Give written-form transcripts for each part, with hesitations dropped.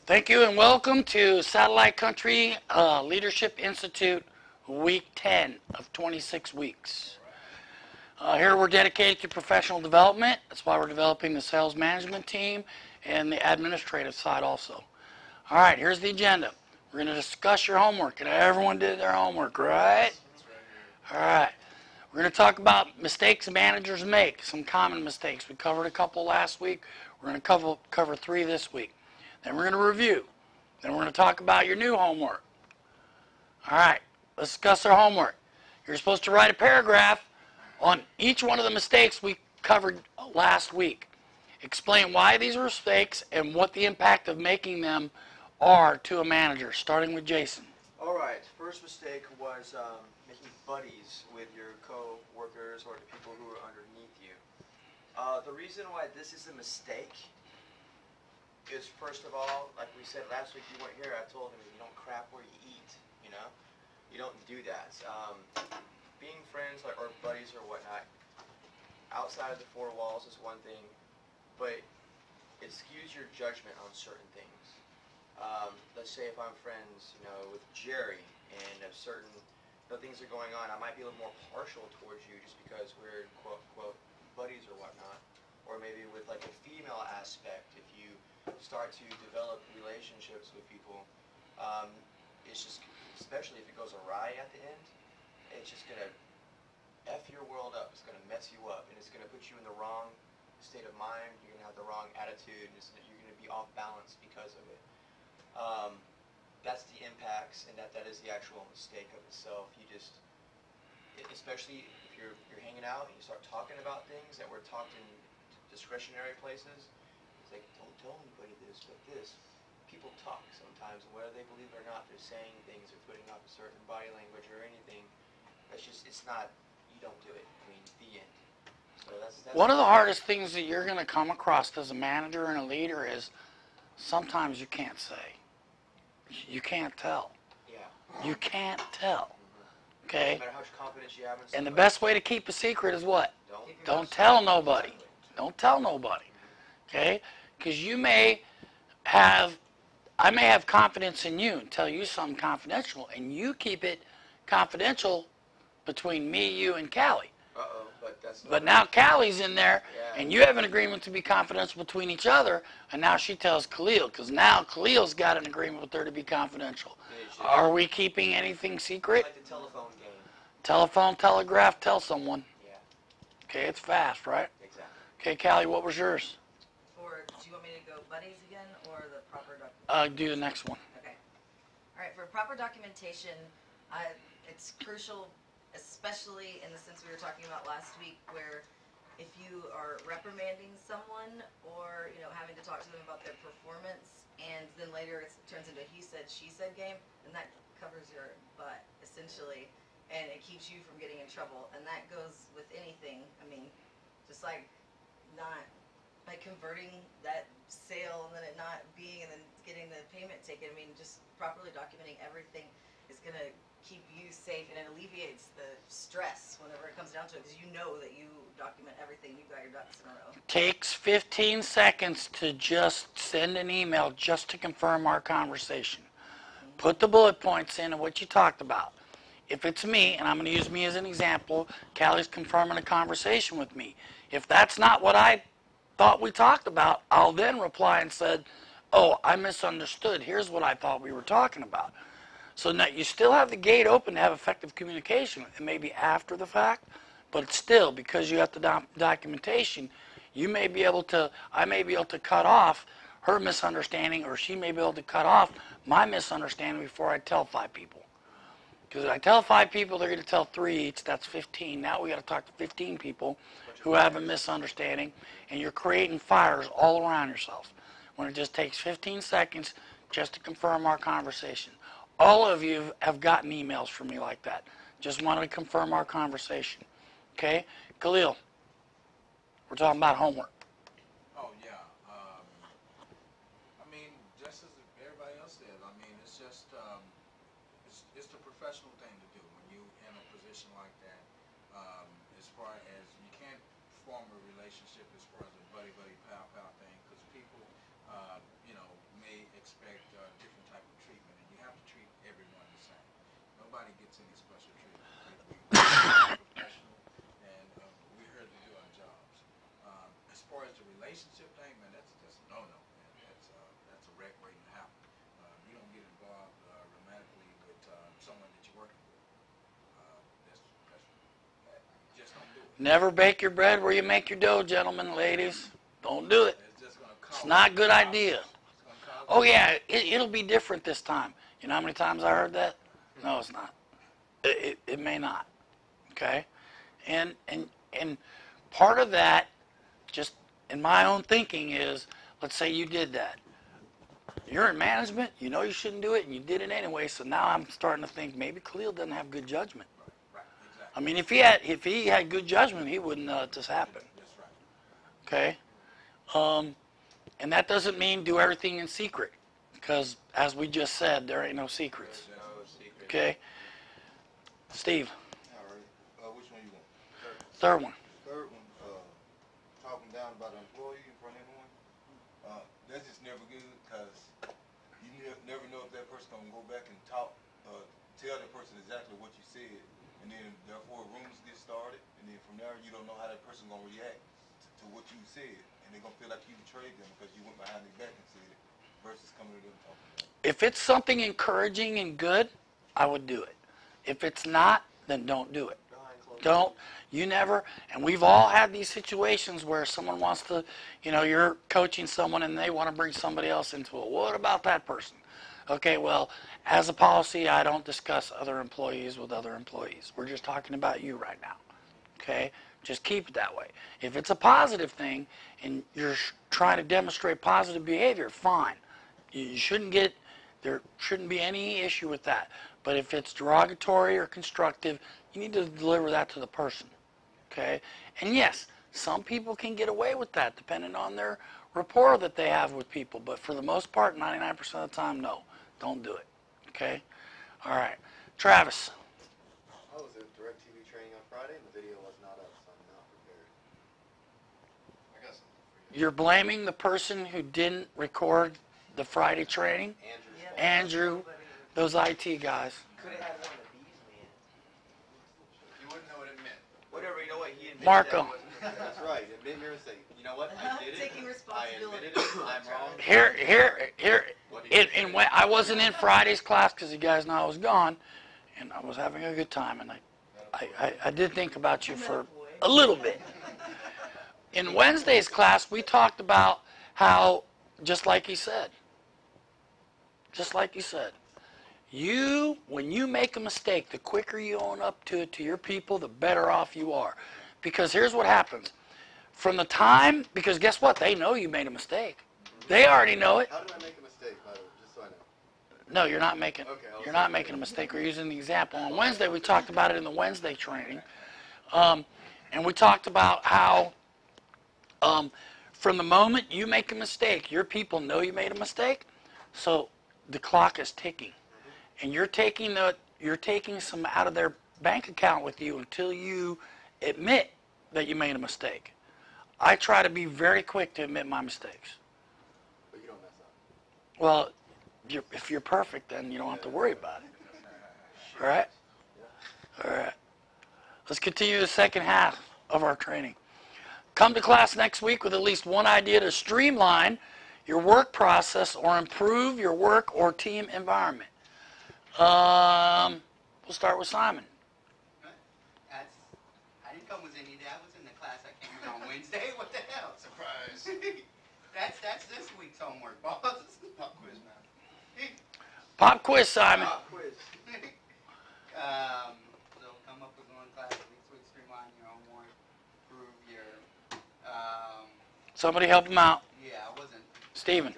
Thank you and welcome to Satellite Country Leadership Institute Week 10 of 26 weeks. Here we're dedicated to professional development. That's why we're developing the sales management team and the administrative side also. All right, here's the agenda. We're going to discuss your homework, and everyone did their homework, right? All right. We're going to talk about mistakes managers make, some common mistakes. We covered a couple last week. We're going to cover 3 this week. Then we're going to review. Then we're going to talk about your new homework. All right, let's discuss our homework. You're supposed to write a paragraph on each one of the mistakes we covered last week. Explain why these are mistakes and what the impact of making them are to a manager, starting with Jason. All right, first mistake was making buddies with your co-workers or the people who are underneath you. The reason why this is a mistake is, first of all, like we said last week, you weren't here, I told him, you don't crap where you eat, you know? You don't do that. Being friends or buddies or whatnot, outside of the 4 walls is one thing, but it skews your judgment on certain things. Let's say if I'm friends, you know, with Jerry, and if certain things are going on, I might be a little more partial towards you just because we're, quote, quote, buddies or whatnot. Or maybe with like a female aspect, if you start to develop relationships with people, it's just, especially if it goes awry at the end, it's just going to F your world up. It's going to mess you up, and it's going to put you in the wrong state of mind. You're going to have the wrong attitude, and you're going to be off balance because of it. That's the impacts, and that is the actual mistake of itself. You just, especially if you're hanging out and you start talking about things that were talked in discretionary places, it's like, don't tell anybody this, but this. People talk sometimes, and whether they believe it or not, they're saying things or putting up a certain body language or anything. That's just, it's not, you don't do it. I mean, the end. So that's one of the hardest things that you're going to come across as a manager and a leader is sometimes you can't say. You can't tell. Yeah. You can't tell. Okay? No matter how much confidence you have in somebody. And the best way to keep a secret is what? Don't tell nobody. Don't tell nobody. Okay? Because I may have confidence in you and tell you something confidential, and you keep it confidential between me, you, and Callie. Uh-oh, but now Callie's in there, yeah. and you have an agreement to be confidential between each other, and now she tells Khalil, because now Khalil's got an agreement with her to be confidential. Yeah, are we keeping anything secret? Like the telephone game. Telephone, telegraph, tell someone. Yeah. Okay, it's fast, right? Exactly. Okay, Callie, what was yours? Do you want me to go buddies again, or the proper documentation? Do the next one. Okay. All right, for proper documentation, it's crucial, especially in the sense we were talking about last week, where if you are reprimanding someone or, you know, having to talk to them about their performance, and then later it turns into a he said, she said game, then that covers your butt, essentially, and it keeps you from getting in trouble. And that goes with anything. I mean, just like not, like converting that sale and then it not being, and then getting the payment taken. I mean, just properly documenting everything is going to keep you safe, and it alleviates the stress whenever it comes down to it, because you know that you document everything, you've got your ducks in a row. Takes 15 seconds to just send an email just to confirm our conversation. Put the bullet points in of what you talked about. If it's me, and I'm going to use me as an example, Callie's confirming a conversation with me. If that's not what I thought we talked about, I'll then reply and said, oh, I misunderstood. Here's what I thought we were talking about. So now you still have the gate open to have effective communication. It may be after the fact, but it's still, because you have the documentation, I may be able to cut off her misunderstanding, or she may be able to cut off my misunderstanding before I tell 5 people. Because if I tell 5 people, they're going to tell 3 each. That's 15. Now we got to talk to 15 people who have a misunderstanding, and you're creating fires all around yourself. when it just takes 15 seconds just to confirm our conversation. All of you have gotten emails from me like that. Just wanted to confirm our conversation. Okay? Khalil, we're talking about homework. Oh, yeah. I mean, just as everybody else said, I mean, it's just, it's the professional thing to do when you're in a position like that. As far as you can't form a relationship as far as a buddy-buddy, pal-pal thing, because people, you know, may expect different type of treatment, and you have to treat everyone the same. Nobody gets any special treatment. We're professional, and we're here to do our jobs. As far as the relationship thing, man, that's just a no-no, man. That's a wreck waiting to happen. You don't get involved romantically with someone that you're working with. Just don't do it. Never bake your bread where you make your dough, gentlemen, ladies. Don't do it. It's not a good idea. Oh, yeah, it'll be different this time. You know how many times I heard that? No, it's not. It may not. Okay? And part of that, just in my own thinking, is, let's say you did that. You're in management, you know you shouldn't do it, and you did it anyway, so now I'm starting to think maybe Khalil doesn't have good judgment. Right, exactly. I mean, if he had good judgment, he wouldn't let this happen. That's right. Okay? And that doesn't mean do everything in secret, because as we just said, there ain't no secrets. No secret. Okay? Steve, All right. Which one you want? third one. Third one, talking down about an employee in front of everyone. That's just never good because you never know if that person gonna go back and tell that person exactly what you said, and then therefore rumors get started, and then from there you don't know how that person gonna react to what you said, and they're gonna feel like you betrayed them because you went behind their back and said it, versus coming to them and talking about it. If it's something encouraging and good, I would do it. If it's not, then don't do it. Don't. You never, and we've all had these situations where someone wants to, you know, you're coaching someone and they want to bring somebody else into it. What about that person? Okay, well, as a policy, I don't discuss other employees with other employees. We're just talking about you right now. Okay? Just keep it that way. If it's a positive thing and you're trying to demonstrate positive behavior, fine. You shouldn't get, there shouldn't be any issue with that. But if it's derogatory or constructive, you need to deliver that to the person. Okay? And yes, some people can get away with that depending on their rapport that they have with people. But for the most part, 99% of the time, no. Don't do it. Okay? All right. Travis. I was at DirecTV training on Friday and the video was not up, so I'm not prepared. I got something for you. You're blaming the person who didn't record the Friday training? Andrew, those IT guys. Could have had one of these, man. You wouldn't know what it meant. Whatever, you know what? He admitted Marco. that wasn't- That's right. Admit here and say, you know what? I did it. Taking I responsibility. admitted it. I'm wrong. I wasn't in Friday's class because you guys know I was gone, and I was having a good time, and I did think about you for a little bit. In Wednesday's class, we talked about how, just like he said, when you make a mistake, the quicker you own up to it to your people, the better off you are. Because here's what happens. From the time, because guess what? They know you made a mistake. They already know it. How did I make a mistake, by the way, just so I know? No, you're not making. Okay, You're not making a mistake. We're using the example. On Wednesday, we talked about it in the Wednesday training, and we talked about how, from the moment you make a mistake, your people know you made a mistake, so the clock is ticking, and you're taking some out of their bank account with you until you admit that you made a mistake. I try to be very quick to admit my mistakes. But you don't mess up. Well, if you're perfect, then you don't have to worry about it. All right? All right. Let's continue the second half of our training. Come to class next week with at least one idea to streamline your work process or improve your work or team environment. We'll start with Simon. I didn't come with any of that. I was in the class I came in on Wednesday. What the hell? Surprise. That's this week's homework, boss. Pop quiz, man. Pop quiz, Simon. Quiz. So come up with one class next week, streamline your homework, improve your, Somebody help him out. yeah, I wasn't. Steven.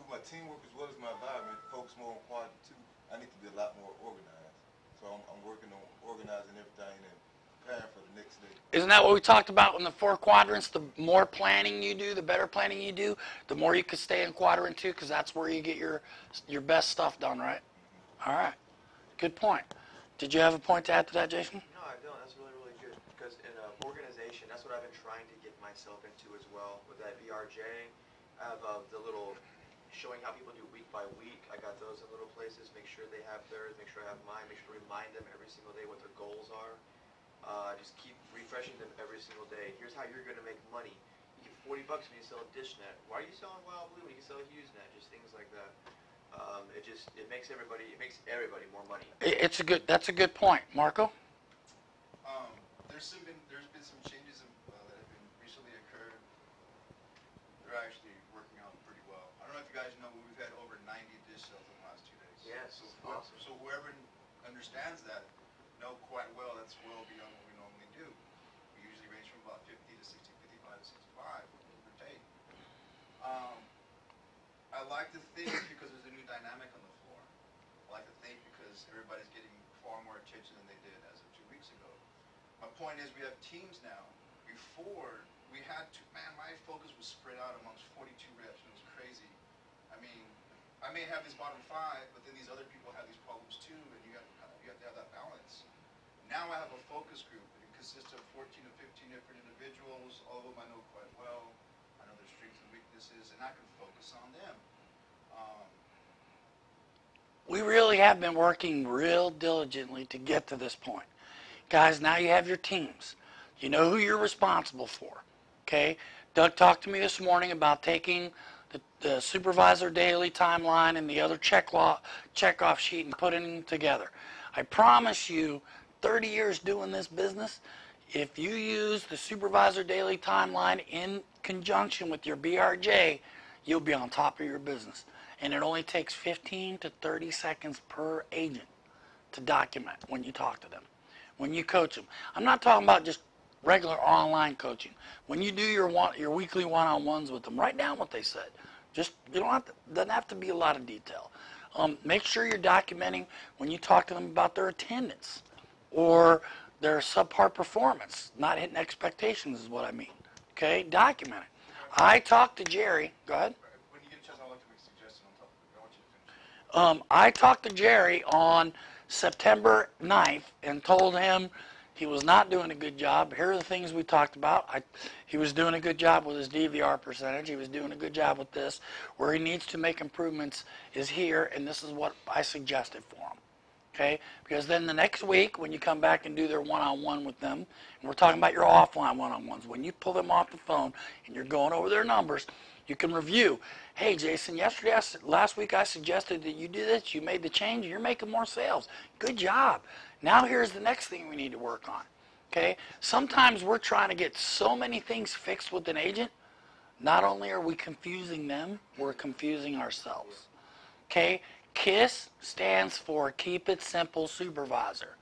my teamwork as well as my environment, focus more on quality too. I need to be a lot more organized. So I'm working on organizing everything and preparing for the next day. Isn't that what we talked about in the 4 quadrants? The more planning you do, the better planning you do, the more you can stay in quadrant 2, because that's where you get your best stuff done, right? All right. Good point. Did you have a point to add to that, Jason? No, I don't. That's really, really good. Because in organization, that's what I've been trying to get myself into as well. With that VRJ, I have the little showing how people do week by week. I got those in little places. Make sure they have theirs. Make sure I have mine. Make sure to remind them every single day what their goals are. Just keep refreshing them every single day. Here's how you're going to make money. You get $40 when you sell a dish net. Why are you selling Wild Blue when you can sell a Hughes net? Just things like that. It makes everybody more money. That's a good point, Marco. There's been some changes that have been recently occurred. They're actually working out pretty well. I don't know if you guys know, but we've had over 90 dish sales in the last 2 days. Yes, awesome. So whoever understands that know quite well that's well beyond what we normally do. We usually range from about 50 to 60, 55 to 65, give or take. I like to think because there's a new dynamic on the floor. I like to think because everybody's getting far more attention than they did as of 2 weeks ago. My point is we have teams now. Before, we had to, man, my focus was spread out amongst 42 reps, and it was crazy. I mean, I may have this bottom 5, but then these other people have these problems too, and you have to have that balance. Now I have a focus group. It consists of 14 to 15 different individuals, all of them I know quite well. I know their strengths and weaknesses, and I can focus on them. We really have been working real diligently to get to this point. Guys, now you have your teams. You know who you're responsible for, okay? Doug talked to me this morning about taking the supervisor daily timeline and the other check-off sheet and putting them together. I promise you, 30 years doing this business, if you use the supervisor daily timeline in conjunction with your BRJ, you'll be on top of your business. And it only takes 15 to 30 seconds per agent to document when you talk to them, when you coach them. I'm not talking about just regular online coaching. When you do your weekly one-on-ones with them, write down what they said. Just, you don't have to, doesn't have to be a lot of detail. Make sure you're documenting when you talk to them about their attendance or their subpar performance, not hitting expectations is what I mean. Okay, document it. I talked to Jerry. Go ahead. When you get a chance, I'd like to make a suggestion on top of it. I want you to finish. I talked to Jerry on September 9th and told him he was not doing a good job. Here are the things we talked about. He was doing a good job with his DVR percentage. He was doing a good job with this. Where he needs to make improvements is here, and this is what I suggested for him. Okay? Because then the next week, when you come back and do their one-on-one with them, and we're talking about your offline one-on-ones, when you pull them off the phone and you're going over their numbers, you can review. Hey, Jason, last week I suggested that you do this. You made the change. You're making more sales. Good job. Now here's the next thing we need to work on. Okay? Sometimes we're trying to get so many things fixed with an agent. Not only are we confusing them, we're confusing ourselves. Okay? KISS stands for Keep It Simple Supervisor.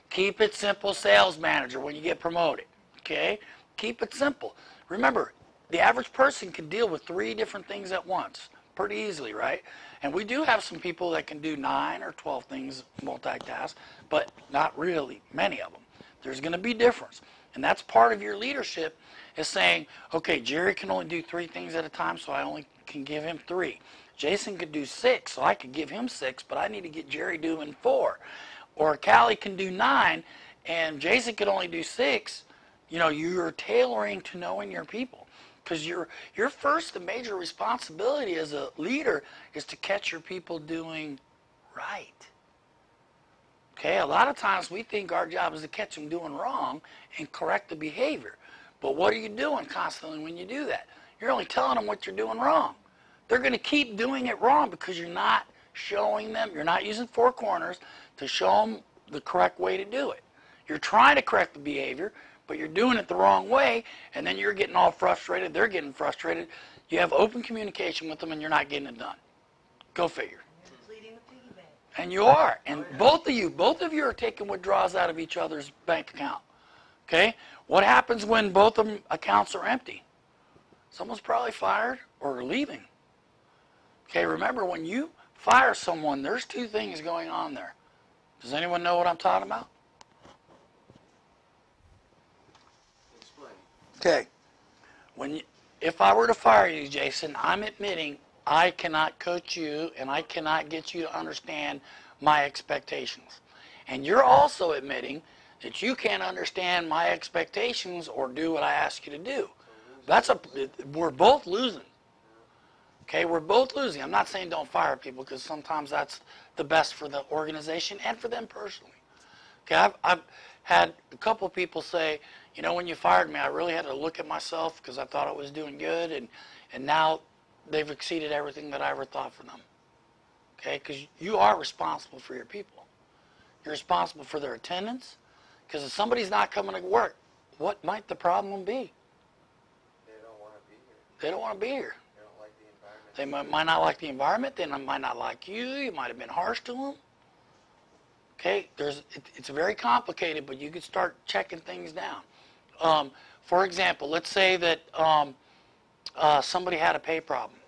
Keep It Simple Sales Manager when you get promoted. Okay? Keep it simple. Remember, the average person can deal with 3 different things at once pretty easily, right? And we do have some people that can do 9 or 12 things multitask, but not really many of them. There's going to be difference. And that's part of your leadership is saying, okay, Jerry can only do 3 things at a time, so I only can give him 3. Jason could do 6, so I could give him 6, but I need to get Jerry doing 4. Or Callie can do 9, and Jason could only do 6. You know, you're tailoring to knowing your people. Because your first and major responsibility as a leader is to catch your people doing right. Okay, a lot of times we think our job is to catch them doing wrong and correct the behavior. But what are you doing constantly when you do that? You're only telling them what you're doing wrong. They're going to keep doing it wrong because you're not showing them, you're not using 4 corners to show them the correct way to do it. You're trying to correct the behavior, but you're doing it the wrong way, and then you're getting all frustrated, they're getting frustrated. You have open communication with them, and you're not getting it done. Go figure. You're depleting the piggy bank. And you are. And both of you are taking withdrawals out of each other's bank account. Okay? What happens when both of them accounts are empty? Someone's probably fired or leaving. Okay, remember when you fire someone, there's two things going on there. Does anyone know what I'm talking about? Explain. Okay. If I were to fire you, Jason, I'm admitting I cannot coach you and I cannot get you to understand my expectations. And you're also admitting that you can't understand my expectations or do what I ask you to do. We're both losing. Okay, we're both losing. I'm not saying don't fire people because sometimes that's the best for the organization and for them personally. Okay, I've had a couple people say, you know, when you fired me, I really had to look at myself because I thought I was doing good, and now they've exceeded everything that I ever thought for them. Okay, because you are responsible for your people. You're responsible for their attendance, because if somebody's not coming to work, what might the problem be? They don't want to be here. They don't want to be here. They don't like the environment. They might not like the environment. They might not like you. You might have been harsh to them. Okay, it's very complicated, but you could start checking things down. For example, let's say that somebody had a pay problem,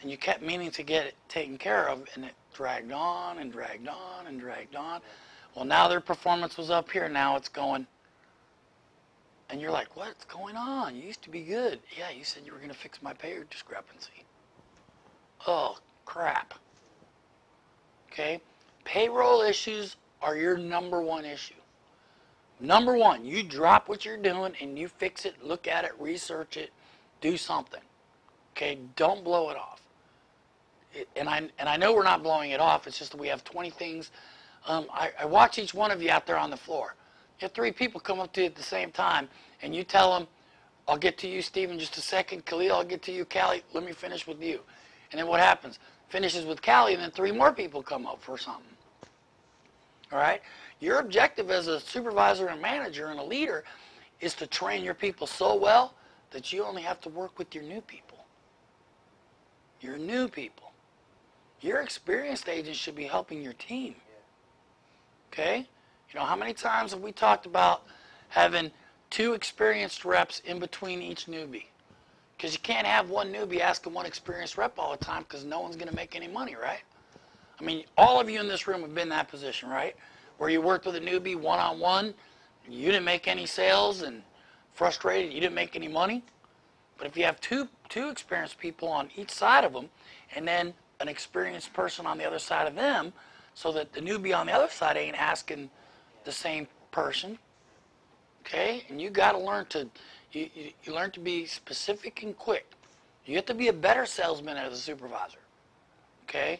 and you kept meaning to get it taken care of, and it dragged on and dragged on and dragged on. Well, now their performance was up here. Now it's going, and you're like, what's going on? You used to be good. Yeah, you said you were going to fix my pay discrepancy. Oh, crap. Okay? Payroll issues are your number one issue. Number one, you drop what you're doing and you fix it, look at it, research it, do something. Okay? Don't blow it off. And I know we're not blowing it off. It's just that we have 20 things. I watch each one of you out there on the floor. You have 3 people come up to you at the same time, and you tell them, I'll get to you, Steve, in just a second. Khalil, I'll get to you. Callie, let me finish with you. And then what happens? Finishes with Callie, and then 3 more people come up for something. All right? Your objective as a supervisor and manager and a leader is to train your people so well that you only have to work with your new people. Your new people. Your experienced agents should be helping your team. Okay? You know, how many times have we talked about having 2 experienced reps in between each newbie? Because you can't have one newbie asking one experienced rep all the time because no one's going to make any money, right? I mean, all of you in this room have been in that position, right? Where you worked with a newbie one-on-one, you didn't make any sales and frustrated, you didn't make any money. But if you have two experienced people on each side of them, and then an experienced person on the other side of them, so that the newbie on the other side ain't asking the same person, okay? And you got to learn to, you learn to be specific and quick. You have to be a better salesman as a supervisor, okay?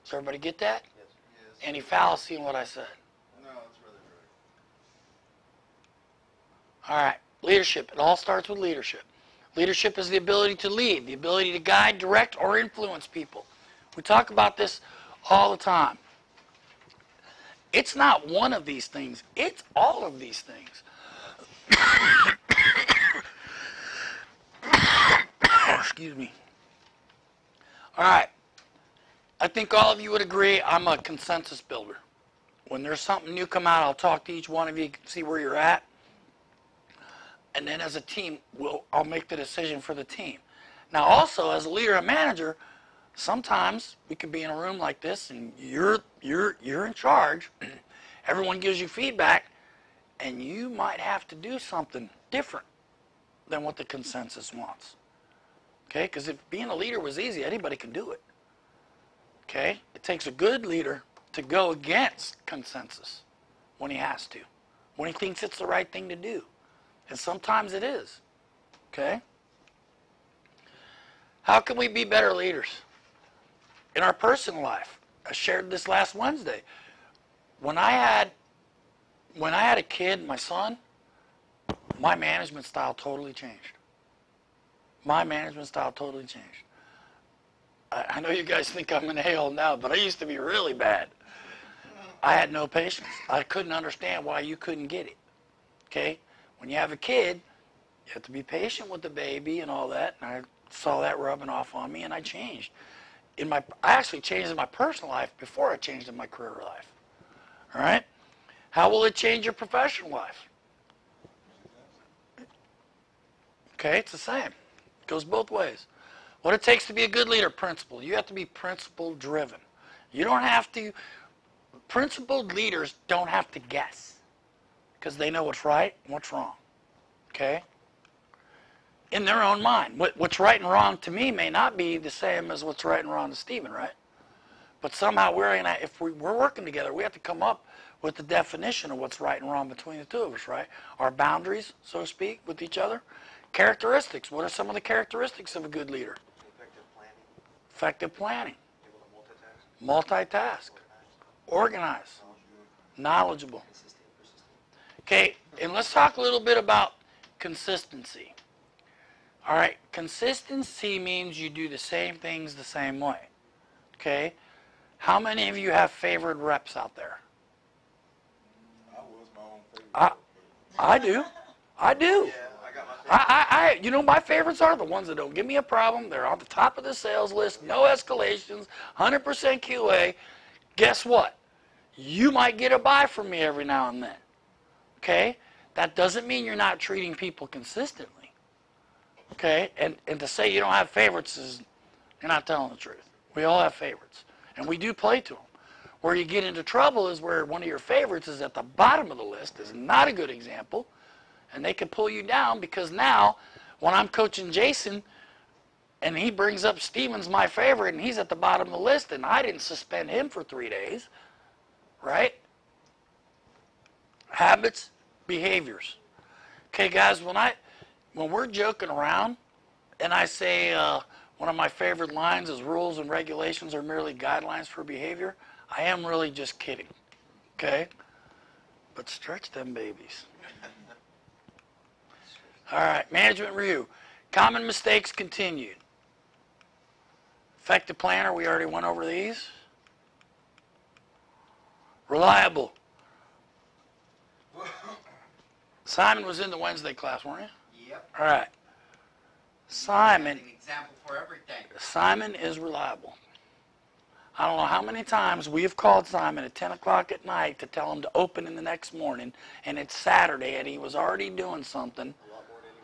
Does everybody get that? Yes. Yes. Any fallacy in what I said? No, it's really right. All right, leadership. It all starts with leadership. Leadership is the ability to lead, the ability to guide, direct, or influence people. We talk about this all the time. It's not one of these things. It's all of these things. Excuse me. All right. I think all of you would agree I'm a consensus builder. When there's something new come out, I'll talk to each one of you, see where you're at. And then as a team, I'll make the decision for the team. Now also, as a leader and manager, sometimes we could be in a room like this and you're in charge. Everyone gives you feedback and you might have to do something different than what the consensus wants. Okay? Because if being a leader was easy, anybody can do it. Okay? It takes a good leader to go against consensus when he has to, when he thinks it's the right thing to do. And sometimes it is. Okay? How can we be better leaders? In our personal life. I shared this last Wednesday. When I had a kid, my son, my management style totally changed. My management style totally changed. I know you guys think I'm in hell now, but I used to be really bad. I had no patience. I couldn't understand why you couldn't get it. Okay? When you have a kid, you have to be patient with the baby and all that. And I saw that rubbing off on me, and I changed. I actually changed in my personal life before I changed in my career life. All right? How will it change your professional life? Okay, it's the same. It goes both ways. What it takes to be a good leader, principle. You have to be principle driven. You don't have to, principled leaders don't have to guess because they know what's right and what's wrong. Okay? In their own mind. What's right and wrong to me may not be the same as what's right and wrong to Stephen, right? But somehow if we're working together, we have to come up with the definition of what's right and wrong between the two of us, right? Our boundaries, so to speak, with each other. Characteristics. What are some of the characteristics of a good leader? Effective planning. Effective planning. Able to multitask. Multitask. Organize. Knowledgeable. Consistent, persistent. Okay, and let's talk a little bit about consistency. All right, consistency means you do the same things the same way. Okay? How many of you have favorite reps out there? I was my own favorite. I do. I do. Yeah, I got my favorite. You know, my favorites are the ones that don't give me a problem. They're on the top of the sales list, no escalations, 100% QA. Guess what? You might get a buy from me every now and then. Okay? That doesn't mean you're not treating people consistently. Okay? And to say you don't have favorites is, you're not telling the truth. We all have favorites. And we do play to them. Where you get into trouble is where one of your favorites is at the bottom of the list, is not a good example. And they can pull you down because now, when I'm coaching Jason, and he brings up Steven's my favorite, and he's at the bottom of the list, and I didn't suspend him for 3 days, right? Habits, behaviors. Okay, guys, when we're joking around, and I say one of my favorite lines is rules and regulations are merely guidelines for behavior, I am really just kidding, okay? But stretch them babies. All right, management review. Common mistakes continued. Effective planner, we already went over these. Reliable. Simon was in the Wednesday class, weren't you? Yep. All right. Simon. An example for everything. Simon is reliable. I don't know how many times we have called Simon at 10 o'clock at night to tell him to open in the next morning, and it's Saturday, and he was already doing something.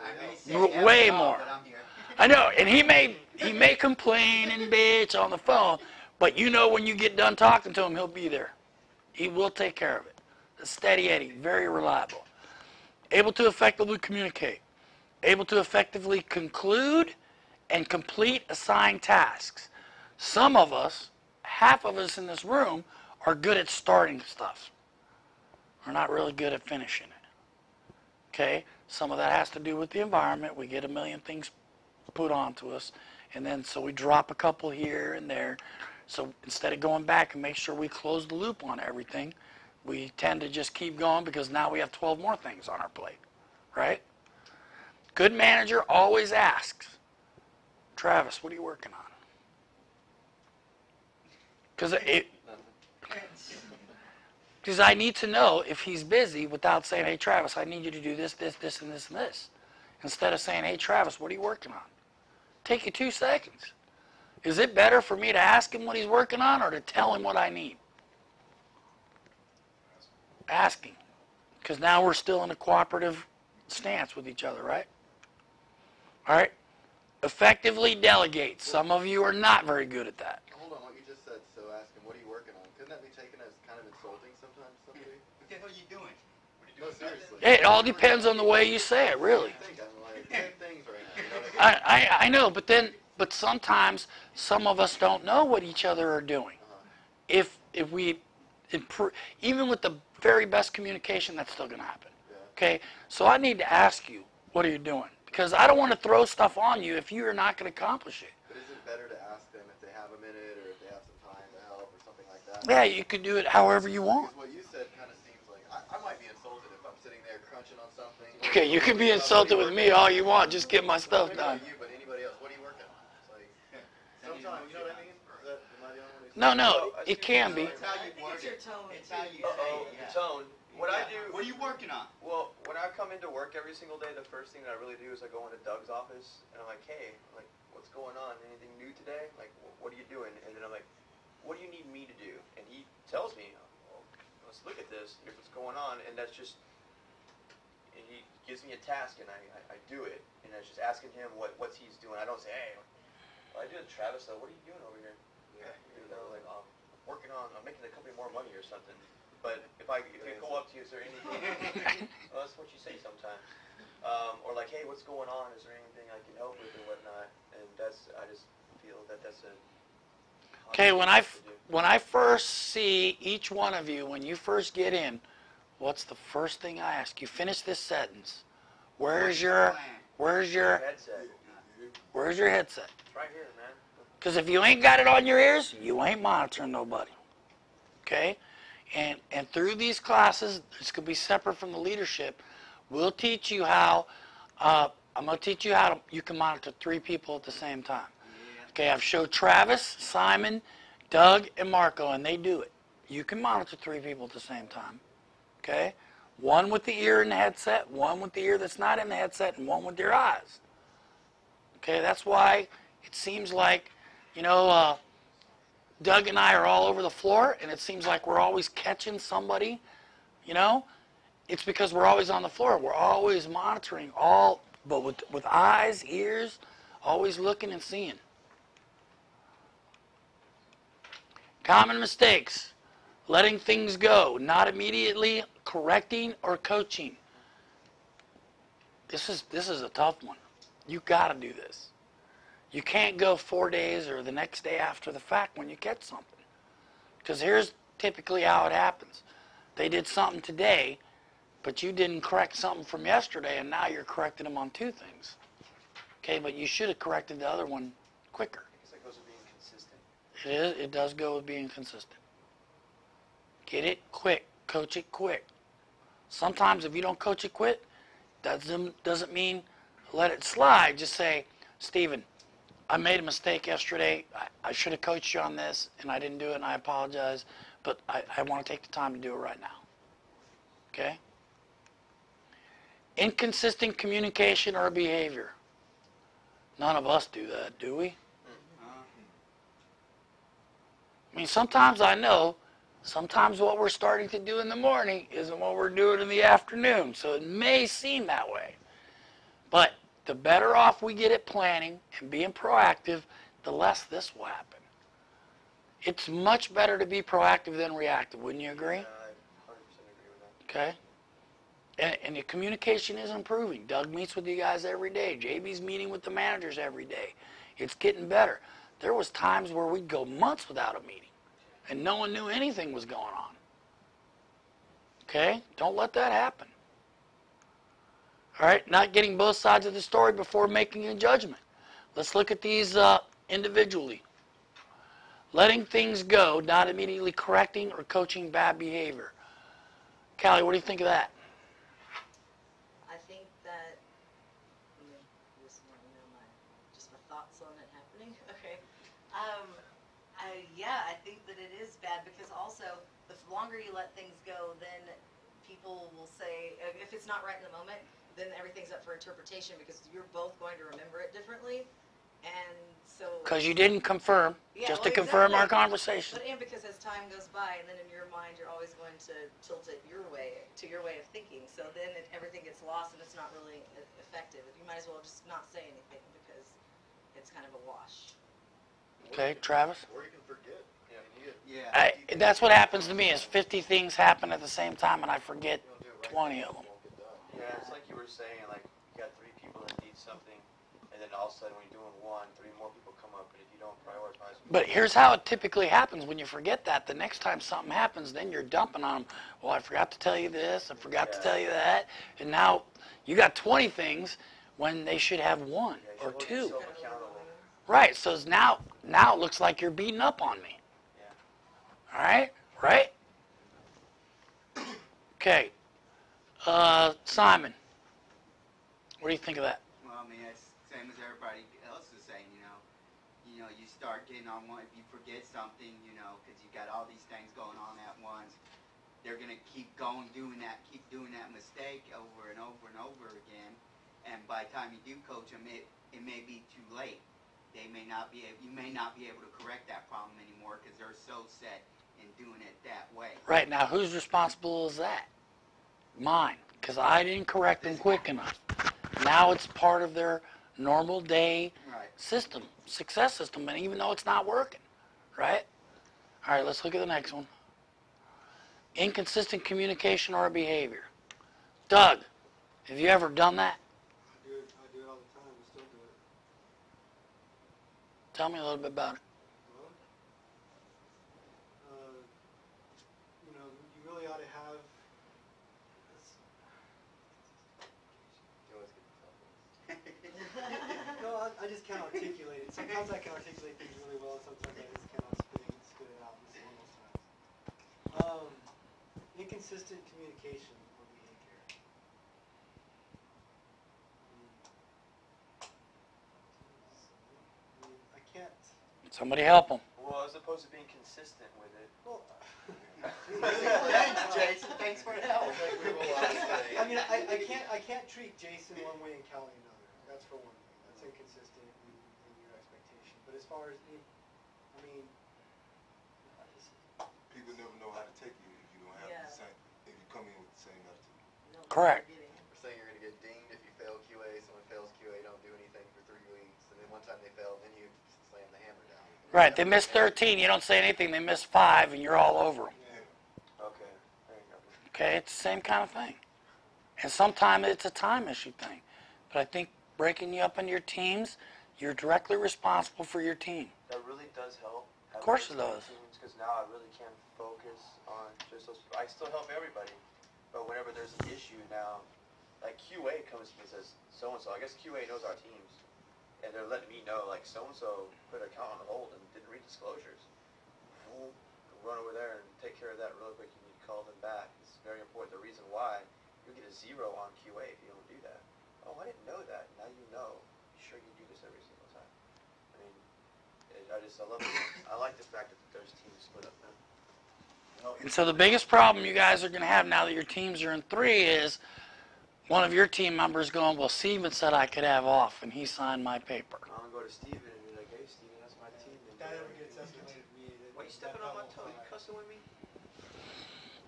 I may say Way F more. but I'm here. I know, and he may complain and bitch on the phone, but you know when you get done talking to him, he'll be there. He will take care of it. A steady Eddie, very reliable. Able to effectively communicate. Able to effectively conclude and complete assigned tasks. Some of us, half of us in this room, are good at starting stuff. We're not really good at finishing it. Okay? Some of that has to do with the environment. We get a million things put onto us, and then so we drop a couple here and there. So instead of going back and make sure we close the loop on everything, we tend to just keep going because now we have 12 more things on our plate, right? Good manager always asks, Travis, what are you working on? Because I need to know if he's busy without saying, hey, Travis, I need you to do this, this, this, and this, and this. Instead of saying, hey, Travis, what are you working on? Take you 2 seconds. Is it better for me to ask him what he's working on or to tell him what I need? Asking. Because now we're still in a cooperative stance with each other, right? All right. Effectively delegate. Some of you are not very good at that. Hold on, what you just said, so ask him, what are you working on? Couldn't that be taken as kind of insulting sometimes, somebody? What the hell are you doing? No, seriously. It all depends on the way you say it, really. I think I'm like, 10 things right now, you know what I mean? I know, but sometimes some of us don't know what each other are doing. If we improve, even with the very best communication, that's still going to happen. Okay, so I need to ask you, what are you doing? Because I don't want to throw stuff on you if you are not going to accomplish it. But isn't it better to ask them if they have a minute or if they have some time to help or something like that? Yeah, you could do it however you want. Because what you said kind of seems like, I might be insulted if I'm sitting there crunching on something. Okay, you can be insulted with me all you want. Just get my stuff done. Not you, but anybody else. What are you working on? It's like, sometimes, you know what I mean? Is that, am I the only one who's No, it can be. It's how you I think word it's your it. tone. It's how you Uh-oh, say it. the tone. What I do, What are you working on? well, when I come into work every single day, the first thing that I really do is I go into Doug's office, and I'm like, hey, like, what's going on? Anything new today? Like, what are you doing? And then I'm like, what do you need me to do? And he tells me, well, let's look at this, here's what's going on, and that's just, and he gives me a task, and I do it, and I was just asking him what he's doing. I don't say, hey, I do with Travis though. What are you doing over here? Yeah. You know, like I'm working on, I'm making the company more money or something. But if I go up to you, is there anything? Well, that's what you say sometimes. Or like, hey, what's going on? Is there anything I can help with or whatnot? And I just feel that that's a. Okay, when I first see each one of you, when you first get in, what's the first thing I ask you? Finish this sentence. Where's your Headset. headset? It's right here, man. Because if you ain't got it on your ears, you ain't monitoring nobody. Okay? And through these classes, this could be separate from the leadership, we'll teach you how, I'm going to teach you how you can monitor 3 people at the same time. Okay, I've showed Travis, Simon, Doug, and Marco, and they do it. You can monitor 3 people at the same time. Okay? One with the ear in the headset, one with the ear that's not in the headset, and one with your eyes. Okay, that's why it seems like, Doug and I are all over the floor, and it seems like we're always catching somebody, It's because we're always on the floor. We're always monitoring but with eyes, ears, always looking and seeing. Common mistakes. Letting things go, not immediately correcting or coaching. This is a tough one. You got to do this. You can't go 4 days or the next day after the fact when you catch something. Because here's typically how it happens. They did something today, but you didn't correct something from yesterday, and now you're correcting them on 2 things. Okay, but you should have corrected the other one quicker. Because that goes with being consistent. It does go with being consistent. Get it quick. Coach it quick. Sometimes if you don't coach it quick, doesn't mean let it slide. Just say, Stephen, I made a mistake yesterday. I should have coached you on this, and I didn't do it, and I apologize. But I want to take the time to do it right now. Okay? Inconsistent communication or behavior. None of us do that, do we? I mean, sometimes I know, sometimes what we're starting to do in the morning isn't what we're doing in the afternoon. So it may seem that way. But the better off we get at planning and being proactive, the less this will happen. It's much better to be proactive than reactive. Wouldn't you agree? I 100% agree with that. Okay. And the communication is improving. Doug meets with you guys every day. JB's meeting with the managers every day. It's getting better. There was times where we'd go months without a meeting, and no one knew anything was going on. Okay? Don't let that happen. All right? Not getting both sides of the story before making a judgment. Let's look at these individually. Letting things go, not immediately correcting or coaching bad behavior. Callie, what do you think of that? I think that, just want to know my thoughts on it happening. Okay. I think that it is bad because also the longer you let things go, then people will say, if it's not right in the moment, then everything's up for interpretation because you're both going to remember it differently. And so... Because you didn't confirm, just to confirm our conversation. But and because as time goes by, and then in your mind, you're always going to tilt it your way, to your way of thinking. So then everything gets lost and it's not really effective. You might as well just not say anything because it's kind of a wash. Okay, Travis? Or you can forget. Yeah. That's what happens to me is 50 things happen at the same time and I forget 20 of them. Yeah, it's like you were saying, like you got 3 people that need something, and then all of a sudden when you're doing one, 3 more people come up, and if you don't prioritize them. But here's how it typically happens when you forget that. The next time something happens, then you're dumping on them. Well, I forgot to tell you this, I forgot to tell you that, and now you got 20 things when they should have 1 or 2. Right, so it's now it looks like you're beating up on me. All right? Right? Okay. Simon, what do you think of that? Well, I mean, it's same as everybody else is saying, you start getting on one, if you forget something, because you got all these things going on at once, they're going to keep doing that mistake over and over and over again, and by the time you do coach them, it may be too late. You may not be able to correct that problem anymore because they're so set in doing it that way. Right, now whose responsible is that? Mine, because I didn't correct them quick enough. Now it's part of their normal day Right. system, success system, and even though it's not working, right? All right, let's look at the next one. Inconsistent communication or behavior. Doug, have you ever done that? I do it all the time. I still do it. Tell me a little bit about it. Well, you really ought to have. No, I just can't articulate it. Sometimes I can articulate things really well, and sometimes I just cannot spit it out. This is one of those times. Inconsistent communication or behavior. I can't. Somebody help them. Well, as opposed to being consistent with it. Well, Thanks, Jason. Thanks for the help. I mean, I can't treat Jason one way and Kelly another. That's for one thing. That's inconsistent in your expectation. But as far as me, I mean, People never know how to take you if you don't have Yeah. the same, if you come in with the same attitude. Correct. We're saying you're going to get dinged if you fail QA. Someone fails QA, don't do anything for 3 weeks. And then one time they fail, then you slam the hammer down. Right, they missed 13, you don't say anything, they missed 5, and you're all over them. Okay. There you go. Okay, it's the same kind of thing. And sometimes it's a time issue thing. But I think breaking you up into your teams, you're directly responsible for your team. That really does help. Of course it does. Because now I really can focus on just those people. I still help everybody, but whenever there's an issue now, like QA comes to me and says, so-and-so, I guess QA knows our teams, and they're letting me know, like, so-and-so put an account on hold and didn't read disclosures. Boom, run over there and take care of that real quick. You need to call them back. It's very important. The reason why, you'll get a 0 on QA if you don't do that. Oh, I didn't know that. Now you know. You sure you do this every single time. I mean, I love it. I like the fact that there's teams split up now. And so the biggest problem you guys are going to have now that your teams are in 3 is one of your team members going, well, Steven said I could have off, and he signed my paper. I'm going to go to Steven and be like, hey, Steven, that's my team. that ever gets escalated to me. Why you stepping on my toe? You cussing with me?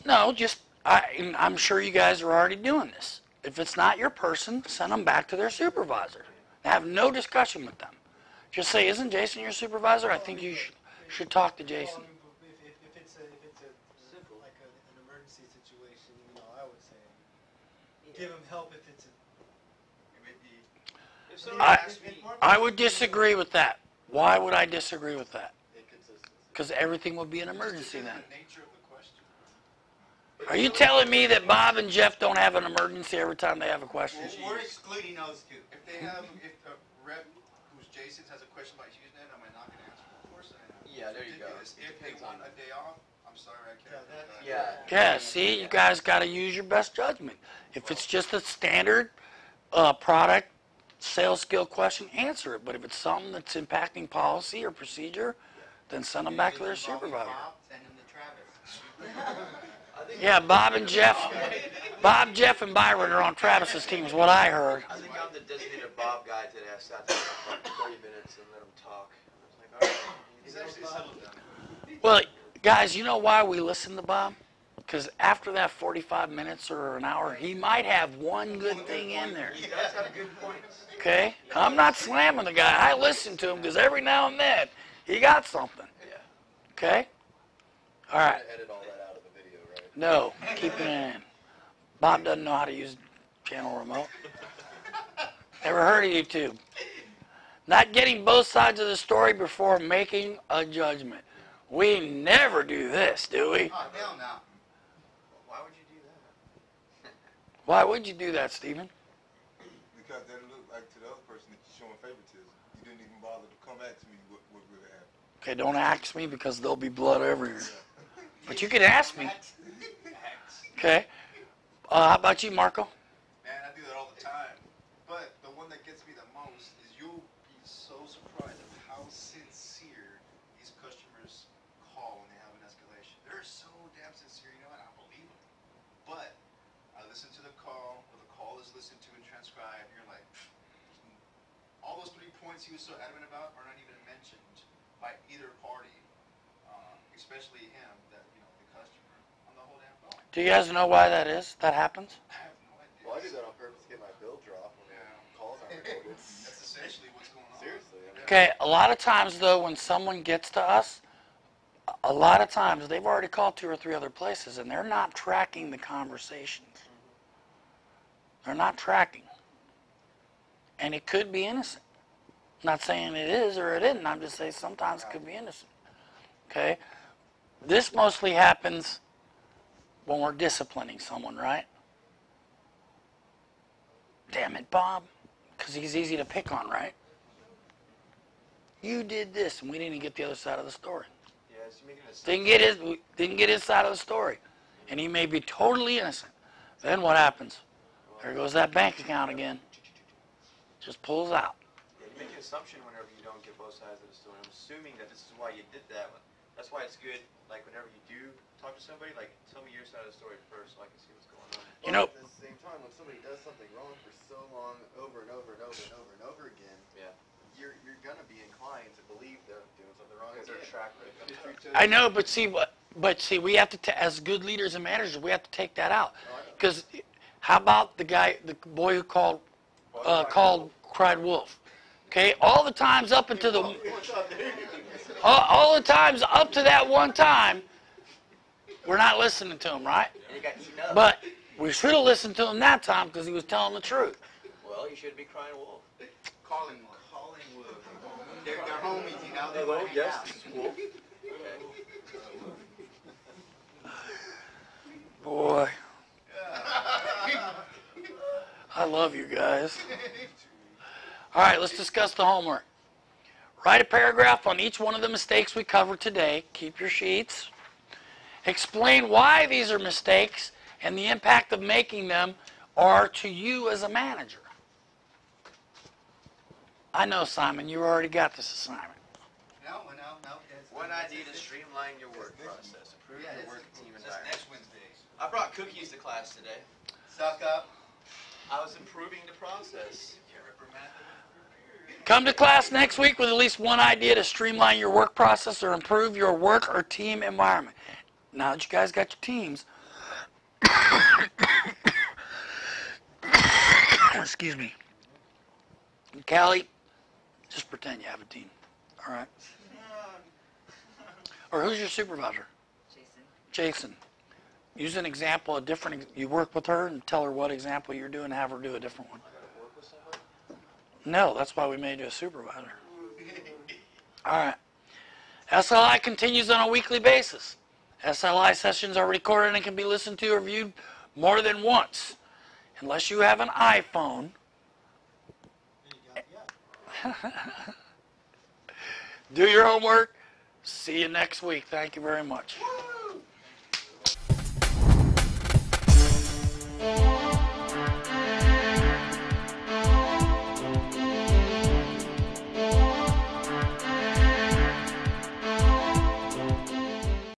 No, just, I'm sure you guys are already doing this. If it's not your person, send them back to their supervisor. Have no discussion with them. Just say, isn't Jason your supervisor? I think you should talk to Jason. Well, I mean, if it's like an emergency situation, I would say give him help if it's If somebody asks me, I would disagree with that. Why would I disagree with that? Because everything would be an emergency then. The nature of the question. Are you telling me that Bob and Jeff don't have an emergency every time they have a question? We're excluding those two. If a rep who's Jason's has a question about HughesNet, am I not going to answer? Of course I am. Yeah, there you go. Ridiculous. If they want a day off, I'm sorry, I can't. yeah. Yeah, see, you guys got to use your best judgment. If it's just a standard product sales skill question, answer it. But if it's something that's impacting policy or procedure, then send them back to their supervisor. Send them to Travis. Yeah, Bob, Jeff, and Byron are on Travis's team is what I heard. I think I'm the designated Bob guy today. I sat there for like 30 minutes and let him talk. I was like, all right. He's actually settled down. Well, guys, you know why we listen to Bob? Because after that 45 minutes or an hour, he might have one good thing in there. He does have good points. Okay? I'm not slamming the guy. I listen to him because every now and then he got something. Yeah. Okay? All right. Edit all that out of the video, right? No, keep it in. Bob doesn't know how to use channel remote. Never heard of YouTube. Not getting both sides of the story before making a judgment. We never do this, do we? Oh, hell no. Why would you do that? Why would you do that, Stephen? Because that look like to the other person that you're showing favoritism. You didn't even bother to come ask me what really happened. Okay, don't ask me because there'll be blood everywhere. But you can ask me. Okay. How about you, Marco? Man, I do that all the time. But the one that gets me the most is you'll be so surprised at how sincere these customers call when they have an escalation. They're so damn sincere, and I believe them. But I listen to the call, or the call is listened to and transcribed, and you're like, all those 3 points he was so adamant about are not even mentioned by either party, especially him, the customer, on the whole damn phone. Do you guys know why that is? That happens? I have no idea. Well, I do that on purpose to get my bill dropped when the calls aren't recorded. That's essentially what's going on. Seriously. I Okay, a lot of times though, when someone gets to us, a lot of times they've already called 2 or 3 other places and they're not tracking the conversations. They're not tracking. And it could be innocent. I'm not saying it is or it isn't. I'm just saying sometimes it could be innocent. Okay? This mostly happens when we're disciplining someone, right? Damn it, Bob. Because he's easy to pick on, right? You did this, and we didn't get the other side of the story. Yeah, so you're making a Didn't get his side of the story. And he may be totally innocent. Then what happens? There goes that bank account again. Just pulls out. Yeah, you make an assumption whenever you don't get both sides of the story. I'm assuming that this is why you did that. That's why it's good, like, whenever you do talk to somebody, like, tell me your side of the story first so I can see what's going on. But You know, at the same time, when somebody does something wrong for so long, over and over and over and over and over again, Yeah. you're gonna be inclined to believe they're doing something wrong Because again. they're track record. I know, but see, we have to, as good leaders and managers, we have to take that out. Because how about the boy who cried wolf? Okay, all the times up until all the times up to that one time, we're not listening to him, right? And you got eaten up. But we should have listened to him that time because he was telling the truth. Well, you should be crying wolf. Calling wolf. They're homies, you know. They Hello, wanna hang yes, out. this is wolf. Boy, I love you guys. All right, let's discuss the homework. Write a paragraph on each one of the mistakes we covered today. Keep your sheets. Explain why these are mistakes and the impact of making them are to you as a manager. I know, Simon, you already got this assignment. No. One idea to streamline your work process. Improve Yeah, your this work is- team That's environment. next Wednesdays. I brought cookies to class today. Suck up. I was improving the process. Come to class next week with at least one idea to streamline your work process or improve your work or team environment. Now that you guys got your teams, excuse me, Callie, just pretend you have a team, all right? Or who's your supervisor? Jason. Use an example, you work with her and tell her what example you're doing and have her do a different one. No, that's why we made you a supervisor. All right. SLI continues on a weekly basis. SLI sessions are recorded and can be listened to or viewed more than once. Unless you have an iPhone. Do your homework. See you next week. Thank you very much.